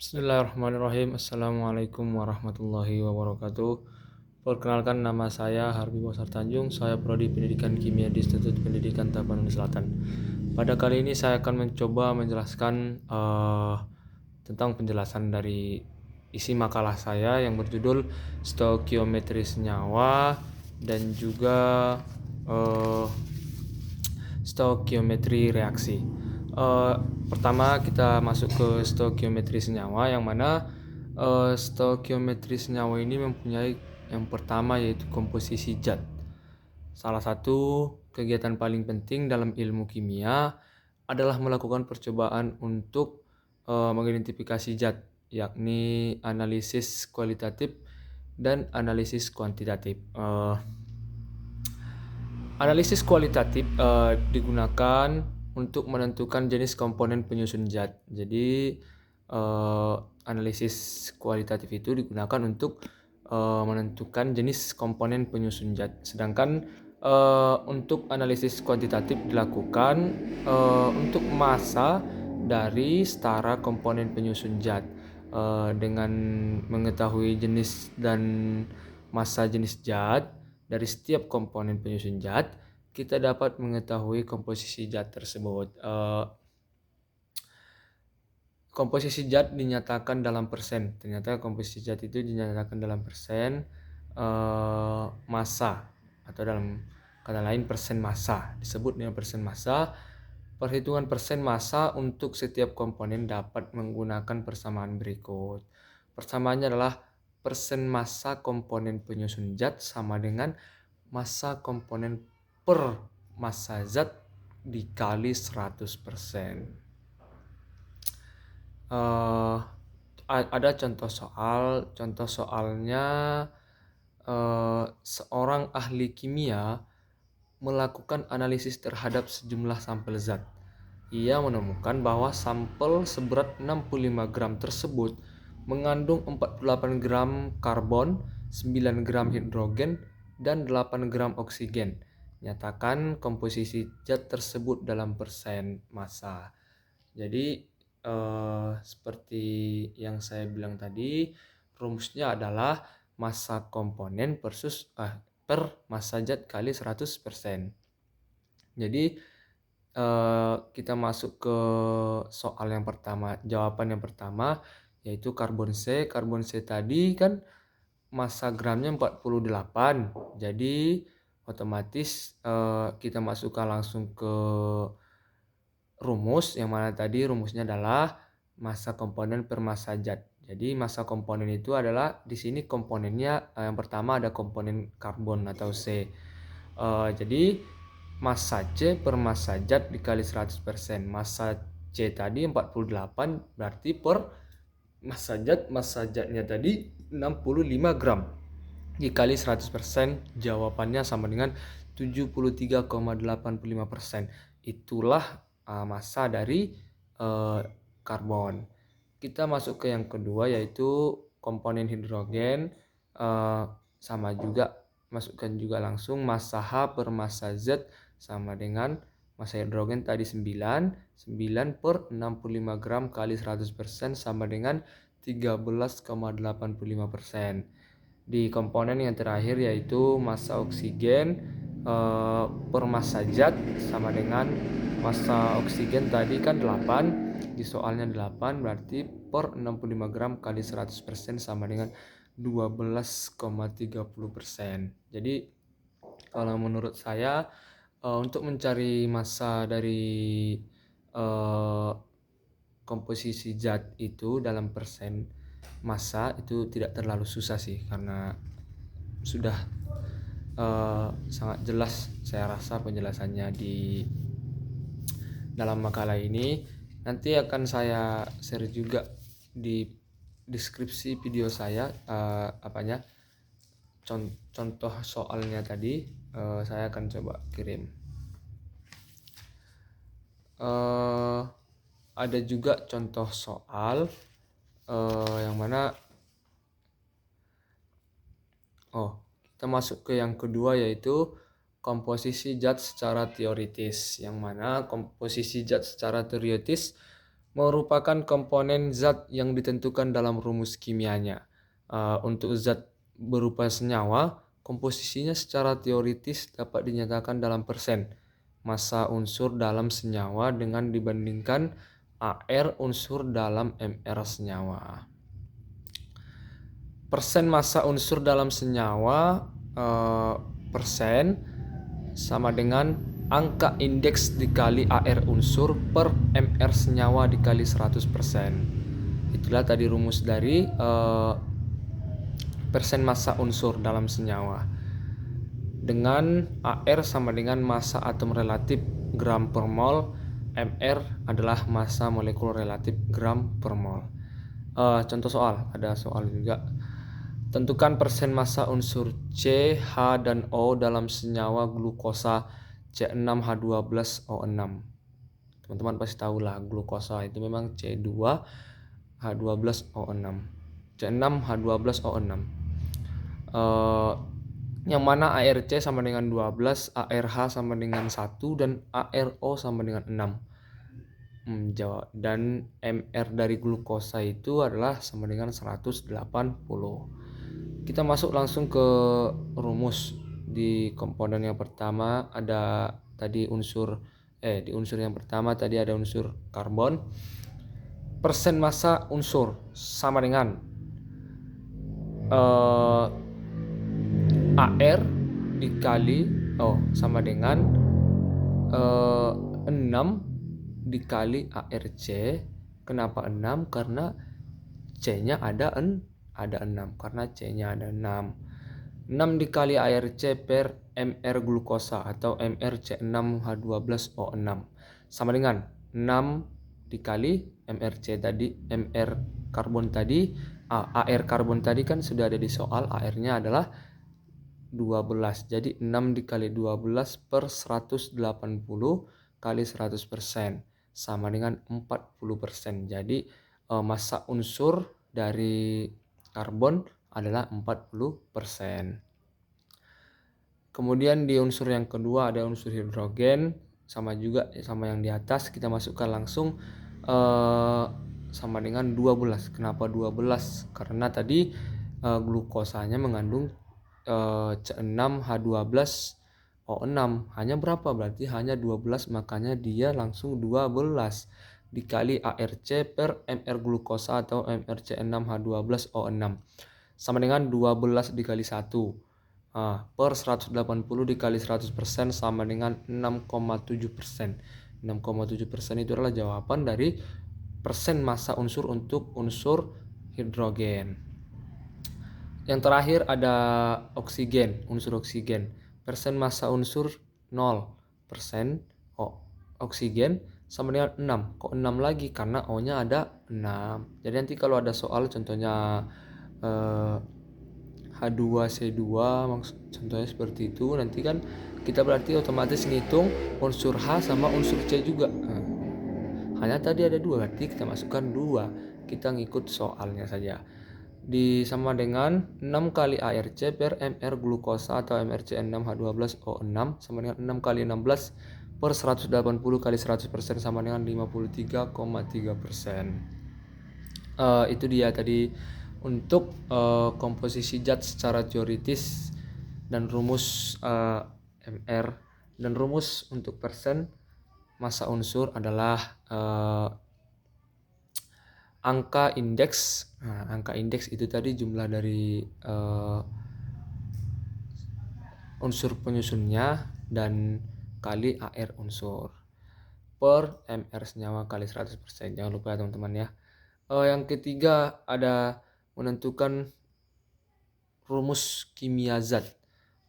Bismillahirrahmanirrahim. Assalamualaikum warahmatullahi wabarakatuh. Perkenalkan, nama saya Harbi Bosar Tanjung. Saya Prodi Pendidikan Kimia di Institut Pendidikan Tapanuli Selatan. Pada kali ini saya akan mencoba menjelaskan tentang penjelasan dari isi makalah saya yang berjudul Stoikiometri Senyawa dan juga eh, stoikiometri reaksi. Pertama kita masuk ke stoikiometri senyawa, yang mana stoikiometri senyawa ini mempunyai yang pertama yaitu komposisi zat. Salah satu kegiatan paling penting dalam ilmu kimia adalah melakukan percobaan untuk mengidentifikasi zat, yakni analisis kualitatif dan analisis kuantitatif. Analisis kualitatif digunakan untuk menentukan jenis komponen penyusun zat. Jadi analisis kualitatif itu digunakan untuk menentukan jenis komponen penyusun zat. Sedangkan untuk analisis kuantitatif dilakukan untuk massa dari setara komponen penyusun zat. Dengan mengetahui jenis dan massa jenis zat dari setiap komponen penyusun zat, kita dapat mengetahui komposisi zat tersebut. Komposisi zat dinyatakan dalam persen. Ternyata komposisi zat itu dinyatakan dalam persen massa, atau dalam kata lain persen massa. Disebut dengan persen massa. Perhitungan persen massa untuk setiap komponen dapat menggunakan persamaan berikut. Persamaannya adalah persen massa komponen penyusun zat sama dengan massa komponen per massa zat dikali 100%. Ada contoh soal. Contoh soalnya, seorang ahli kimia melakukan analisis terhadap sejumlah sampel zat. Ia menemukan bahwa sampel seberat 65 gram tersebut mengandung 48 gram karbon, 9 gram hidrogen, dan 8 gram oksigen. Nyatakan komposisi zat tersebut dalam persen massa. Jadi seperti yang saya bilang tadi, rumusnya adalah massa komponen per massa zat kali 100%. Jadi kita masuk ke soal yang pertama, jawaban yang pertama, yaitu karbon C. Karbon C tadi kan massa gramnya 48. Jadi otomatis kita masukkan langsung ke rumus, yang mana tadi rumusnya adalah massa komponen per massa zat. Jadi massa komponen itu adalah, di sini komponennya yang pertama ada komponen karbon atau C. Jadi massa C per massa zat dikali 100%. Massa C tadi 48, berarti per massa zatnya tadi 65 gram. Dikali 100%, jawabannya sama dengan 73,85%. Itulah massa dari karbon. Kita masuk ke yang kedua, yaitu komponen hidrogen. Sama juga, masukkan juga langsung massa H per massa Z sama dengan massa hidrogen tadi 9 per 65 gram kali 100% sama dengan 13,85%. Di komponen yang terakhir, yaitu massa oksigen per massa zat sama dengan massa oksigen tadi kan 8, di soalnya 8, berarti per 65 gram kali 100% sama dengan 12,30%. Jadi kalau menurut saya untuk mencari massa dari komposisi zat itu dalam persen massa itu tidak terlalu susah sih, karena sudah sangat jelas saya rasa penjelasannya di dalam makalah ini. Nanti akan saya share juga di deskripsi video saya contoh soalnya tadi. Saya akan coba kirim. Ada juga contoh soal yang mana kita masuk ke yang kedua, yaitu komposisi zat secara teoritis, yang mana komposisi zat secara teoritis merupakan komponen zat yang ditentukan dalam rumus kimianya. Untuk zat berupa senyawa, komposisinya secara teoritis dapat dinyatakan dalam persen massa unsur dalam senyawa dengan dibandingkan AR unsur dalam MR senyawa. Persen massa unsur dalam senyawa persen sama dengan angka indeks dikali AR unsur per MR senyawa dikali 100%. Itulah tadi rumus dari persen massa unsur dalam senyawa. Dengan AR sama dengan massa atom relatif gram per mol, MR adalah massa molekul relatif gram per mol. Contoh soal, ada soal juga. Tentukan persen massa unsur C, H, dan O dalam senyawa glukosa C6H12O6. Teman-teman pasti tahu lah, glukosa itu memang C2H12O6. C6H12O6. Yang mana ARC sama dengan 12, ARH sama dengan 1, dan ARO sama dengan 6. Dan MR dari glukosa itu adalah sama dengan 180. Kita masuk langsung ke rumus. Di komponen yang pertama ada tadi di unsur yang pertama tadi ada unsur karbon. Persen massa unsur sama dengan AR dikali sama dengan 6 dikali ARC. Kenapa 6? Karena C-nya ada 6, karena C-nya ada 6. 6 dikali ARC per MR glukosa atau MrC6H12O6 sama dengan 6 dikali MrC tadi, MR karbon tadi, AR karbon tadi kan sudah ada di soal, AR-nya adalah 12. Jadi 6 dikali 12 per 180 kali 100% sama dengan 40%. Jadi massa unsur dari karbon adalah 40%. Kemudian di unsur yang kedua ada unsur hidrogen, sama juga sama yang di atas. Kita masukkan langsung sama dengan 12. Kenapa 12? Karena tadi glukosanya mengandung C6H12O6. Hanya berapa? Berarti hanya 12, makanya dia langsung 12 dikali ARC per MR glukosa atau MrC6H12O6 sama dengan 12 dikali 1 per 180 dikali 100% sama dengan 6,7%. 6,7% itu adalah jawaban dari persen massa unsur untuk unsur hidrogen. Yang terakhir ada oksigen, unsur oksigen. Persen massa unsur 0%. Oksigen sama dengan 6. Kok 6 lagi? Karena O-nya ada 6. Jadi nanti kalau ada soal contohnya H2C2 contohnya seperti itu, nanti kan kita berarti otomatis ngitung unsur H sama unsur C juga. Hanya tadi ada 2, berarti kita masukkan 2. Kita ngikut soalnya saja. Sama dengan 6 kali ARC per MR glukosa atau MrC6H12O6 sama dengan 6 kali 16 per 180 kali 100% sama dengan 53,3%. Itu dia tadi untuk komposisi zat secara teoritis dan rumus MR, dan rumus untuk persen massa unsur adalah angka indeks. Angka indeks itu tadi jumlah dari unsur penyusunnya dan kali AR unsur per MR senyawa kali 100%. Jangan lupa ya teman-teman ya. Yang ketiga ada menentukan rumus kimia zat.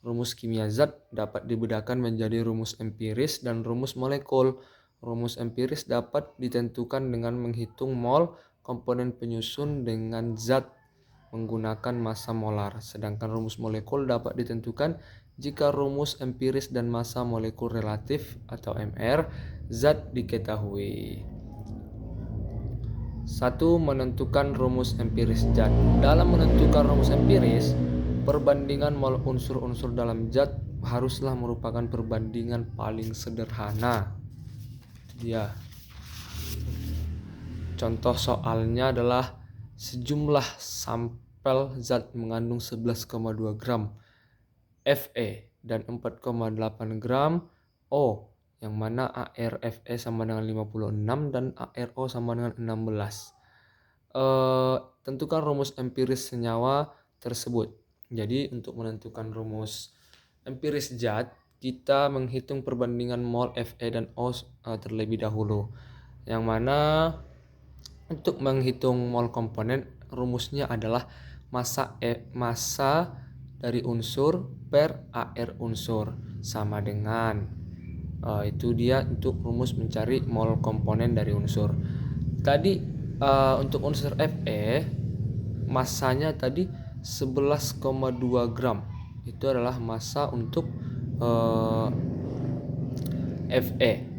Rumus kimia zat dapat dibedakan menjadi rumus empiris dan rumus molekul. Rumus empiris dapat ditentukan dengan menghitung mol komponen penyusun dengan zat menggunakan massa molar. Sedangkan rumus molekul dapat ditentukan jika rumus empiris dan massa molekul relatif atau MR zat diketahui. 1. Menentukan rumus empiris zat. Dalam menentukan rumus empiris, perbandingan mol unsur-unsur dalam zat haruslah merupakan perbandingan paling sederhana. Dia contoh soalnya adalah sejumlah sampel zat mengandung 11,2 gram Fe dan 4,8 gram O, yang mana ARFE sama dengan 56 dan ARO sama dengan 16. Tentukan rumus empiris senyawa tersebut. Jadi untuk menentukan rumus empiris zat, kita menghitung perbandingan mol Fe dan O terlebih dahulu. Yang mana untuk menghitung mol komponen, rumusnya adalah massa dari unsur per AR unsur sama dengan itu dia untuk rumus mencari mol komponen dari unsur. Tadi untuk unsur Fe massanya tadi 11,2 gram. Itu adalah massa untuk Fe.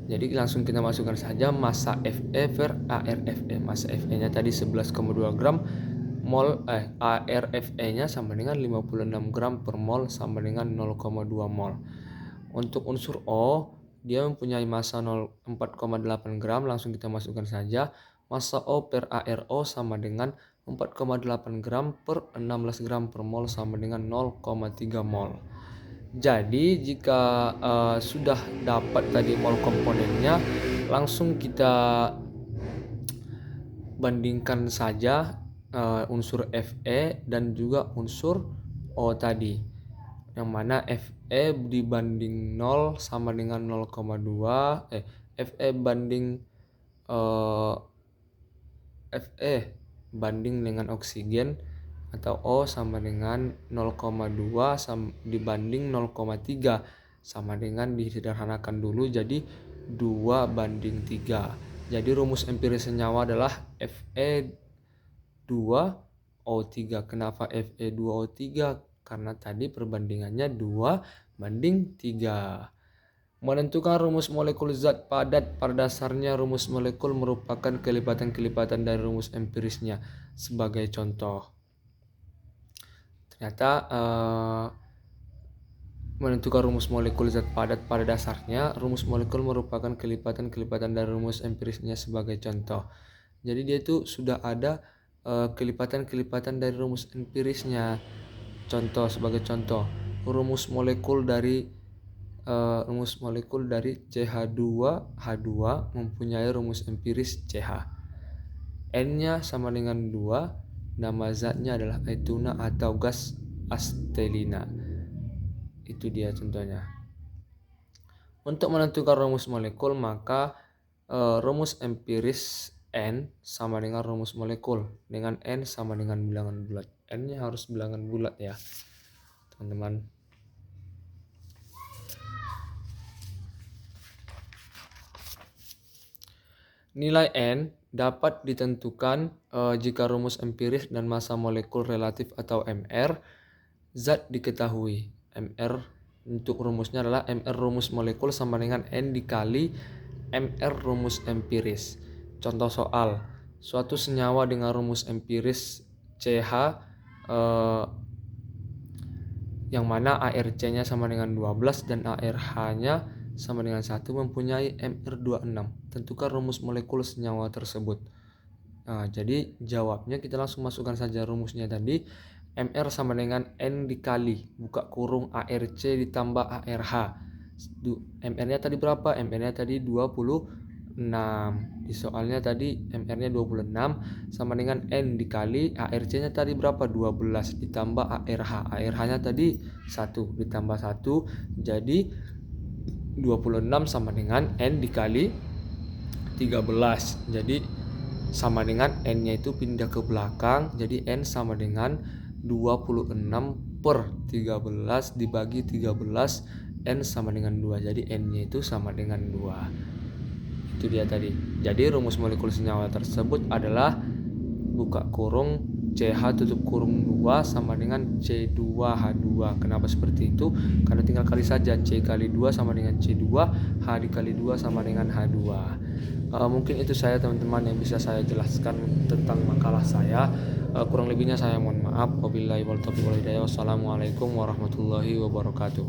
Jadi langsung kita masukkan saja massa Fe per ARFE. Massa Fe-nya tadi 11,2 gram, mol ARFE-nya sama dengan 56 gram per mol sama dengan 0,2 mol. Untuk unsur O, dia mempunyai massa 4,8 gram, langsung kita masukkan saja. Massa O per ARO sama dengan 4,8 gram per 16 gram per mol sama dengan 0,3 mol. Jadi jika sudah dapat tadi mol komponennya, langsung kita bandingkan saja unsur Fe dan juga unsur O tadi, yang mana Fe dibanding 0 sama dengan 0,2 Fe banding Fe banding dengan oksigen atau O sama dengan 0,2 dibanding 0,3 sama dengan disederhanakan dulu jadi 2 banding 3. Jadi rumus empiris senyawa adalah Fe2O3. Kenapa Fe2O3? Karena tadi perbandingannya 2 banding 3. Menentukan rumus molekul zat padat, pada dasarnya rumus molekul merupakan kelipatan-kelipatan dari rumus empirisnya. Sebagai contoh, ternyata menentukan rumus molekul zat padat pada dasarnya, rumus molekul merupakan kelipatan-kelipatan dari rumus empirisnya. Sebagai contoh, jadi dia itu sudah ada kelipatan-kelipatan dari rumus empirisnya. Sebagai contoh, rumus molekul dari CH2H2 mempunyai rumus empiris CH. N-nya sama dengan 2, nama zatnya adalah etuna atau gas astelina. Itu dia contohnya. Untuk menentukan rumus molekul, maka rumus empiris N sama dengan rumus molekul, dengan N sama dengan bilangan bulat. N-nya harus bilangan bulat ya, teman-teman. Nilai N dapat ditentukan jika rumus empiris dan massa molekul relatif atau MR zat diketahui. MR untuk rumusnya adalah MR rumus molekul sama dengan N dikali MR rumus empiris. Contoh soal, suatu senyawa dengan rumus empiris CH yang mana ARC-nya sama dengan 12 dan ARH-nya sama dengan 1 mempunyai MR26. Tentukan rumus molekul senyawa tersebut. Jadi jawabnya kita langsung masukkan saja rumusnya tadi. MR sama dengan N dikali buka kurung ARC ditambah ARH. MR-nya tadi berapa? MR-nya tadi 26. Di soalnya tadi MR-nya 26 sama dengan N dikali ARC-nya tadi berapa? 12 ditambah ARH. ARH-nya tadi 1 ditambah 1 jadi 26 sama dengan N dikali 13. Jadi sama dengan N-nya itu pindah ke belakang. Jadi N sama dengan 26 per 13 dibagi 13. N sama dengan 2. Jadi N-nya itu sama dengan 2. Itu dia tadi. Jadi rumus molekul senyawa tersebut adalah buka kurung CH tutup kurung 2 sama dengan C2H2. Kenapa seperti itu? Karena tinggal kali saja. C kali 2 sama dengan C2, H dikali 2 sama dengan H2. Mungkin itu saya teman-teman yang bisa saya jelaskan tentang makalah saya. Kurang lebihnya saya mohon maaf. Wabillahi wal taufiq wal hidayah. Wassalamualaikum warahmatullahi wabarakatuh.